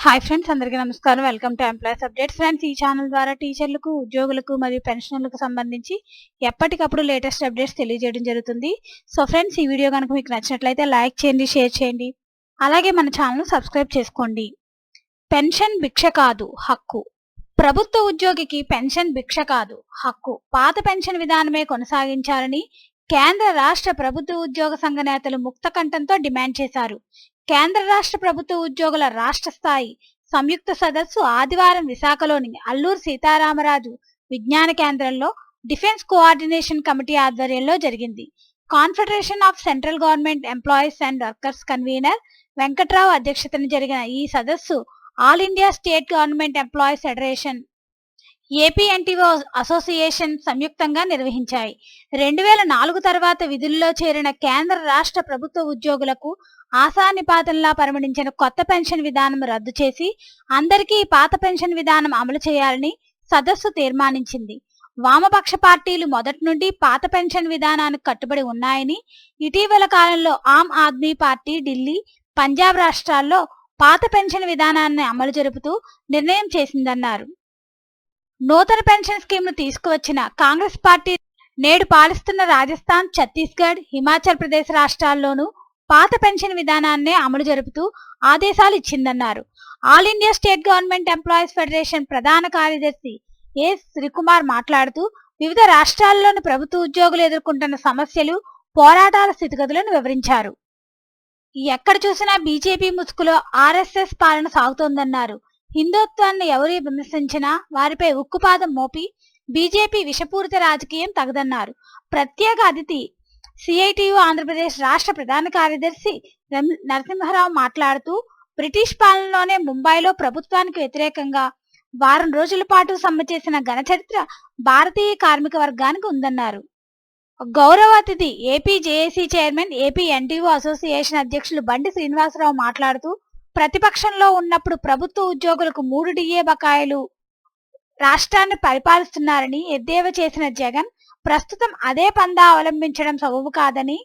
Hi friends, అందరికీ నమస్కారం. Welcome to employees updates. Friends, ఈ ఛానల్ ద్వారా టీచర్లకు, ఉద్యోగులకు మరియు పెన్షనర్లకు సంబంధించి ఎప్పటికప్పుడు లేటెస్ట్ అప్డేట్స్ తెలియజేయడం జరుగుతుంది. సో ఫ్రెండ్స్, ఈ వీడియో కనుక మీకు నచ్చినట్లయితే లైక్ చేయండి, షేర్ చేయండి. అలాగే మన ఛానల్ సబ్స్క్రైబ్ చేసుకోండి. పెన్షన్ భిక్ష కాదు, హక్కు. ప్రభుత్వ ఉద్యోగికి పెన్షన్ భిక్ష కాదు, హక్కు. పాత పెన్షన్ విధానమే కొనసాగించాలని కేంద్ర రాష్ట్ర ప్రభుత్వ ఉద్యోగ సంఘ నేతలు ముక్తకంఠంతో డిమాండ్ చేశారు. కేంద్ర రాష్ట్ర ప్రభుత్వ ఉద్యోగుల రాష్ట్ర స్థాయి సంయుక్త సదస్సు ఆదివారం విశాఖలోని అల్లూరు సీతారామరాజు విజ్ఞాన కేంద్రంలో డిఫెన్స్ కోఆర్డినేషన్ కమిటీ ఆధ్వర్యంలో జరిగింది. Confederation of central government employees and workers convener Venkatrao అధ్యక్షతన జరిగిన ఈ సదస్సు all India state government employees federation, APNGO association సంయుక్తంగా నిర్వహించాయి. 2004 తర్వాత విధుల్లో చేరిన కేంద్ర రాష్ట్ర ప్రభుత్వ ఉద్యోగులకు ఆశానిపాతంలా పరిమళించిన కొత్త పెన్షన్ విధానం రద్దు చేసి అందరికీ పాత పెన్షన్ విధానం అమలు చేయాలని సదస్సు తీర్మానించింది. వామపక్ష పార్టీలు మొదటి నుండి పాత పెన్షన్ విధానానికి కట్టుబడి ఉన్నాయని, ఇటీవల కాలంలో ఆమ్ ఆద్మీ పార్టీ ఢిల్లీ, పంజాబ్ రాష్ట్రాల్లో పాత పెన్షన్ విధానాన్ని అమలు జరుపుతూ నిర్ణయం చేసిందన్నారు. నూతన పెన్షన్ స్కీమ్ను తీసుకువచ్చిన కాంగ్రెస్ పార్టీ నేడు పాలిస్తున్న రాజస్థాన్, ఛత్తీస్గఢ్, హిమాచల్ ప్రదేశ్ రాష్ట్రాల్లోనూ పాత పెన్షన్ విధానాన్నే అమలు జరుపుతూ ఆదేశాలు ఇచ్చిందన్నారు. All India state government employees federation ప్రధాన కార్యదర్శి ఏ శ్రీకుమార్ మాట్లాడుతూ వివిధ రాష్ట్రాల్లోని ప్రభుత్వ ఉద్యోగులు ఎదుర్కొంటున్న సమస్యలు, పోరాటాల స్థితిగతులను వివరించారు. ఎక్కడ చూసినా బీజేపీ ముసుగులో ఆర్ఎస్ఎస్ పాలన సాగుతోందన్నారు. హిందుత్వాన్ని ఎవరు విమర్శించినా వారిపై ఉక్కుపాదం మోపి బీజేపీ విషపూరిత రాజకీయం తగదన్నారు. ప్రత్యేక అతిథి సిఐటియు ఆంధ్రప్రదేశ్ రాష్ట్ర ప్రధాన కార్యదర్శి నరసింహారావు మాట్లాడుతూ బ్రిటిష్ పాలనలోనే ముంబైలో ప్రభుత్వానికి వ్యతిరేకంగా వారం రోజుల పాటు సమ్మె చేసిన ఘన చరిత్ర భారతీయ కార్మిక వర్గానికి ఉందన్నారు. గౌరవ అతిథి AP JAC chairman, AP NGO association అధ్యక్షులు బండి శ్రీనివాసరావు మాట్లాడుతూ ప్రతిపక్షంలో ఉన్నప్పుడు ప్రభుత్వ ఉద్యోగులకు 3 డిఏ బకాయిలు రాష్ట్రాన్ని పరిపాలిస్తున్నారని ఎద్దేవా చేసిన జగన్ ప్రస్తుతం అదే పందా అవలంబించడం సబబు కాదని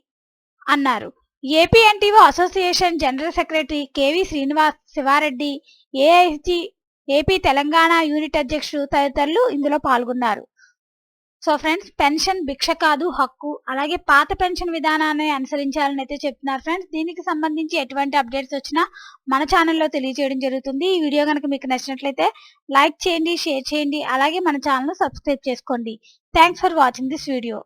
అన్నారు. AP NGO association general secretary KV Srinivas Sivareddy, AIG AP Telangana unit అధ్యక్షుడు తదితరులు ఇందులో పాల్గొన్నారు. సో ఫ్రెండ్స్, పెన్షన్ భిక్ష కాదు, హక్కు. అలాగే పాత పెన్షన్ విధానాన్ని అనుసరించాలని అయితే చెప్తున్నారు ఫ్రెండ్స్. దీనికి సంబంధించి ఎటువంటి అప్డేట్స్ వచ్చినా మన ఛానల్లో తెలియజేయడం జరుగుతుంది. ఈ వీడియో కనుక మీకు నచ్చినట్లయితే లైక్ చేయండి, షేర్ చేయండి. అలాగే మన ఛానల్ సబ్స్క్రైబ్ చేసుకోండి. Thanks for watching this video.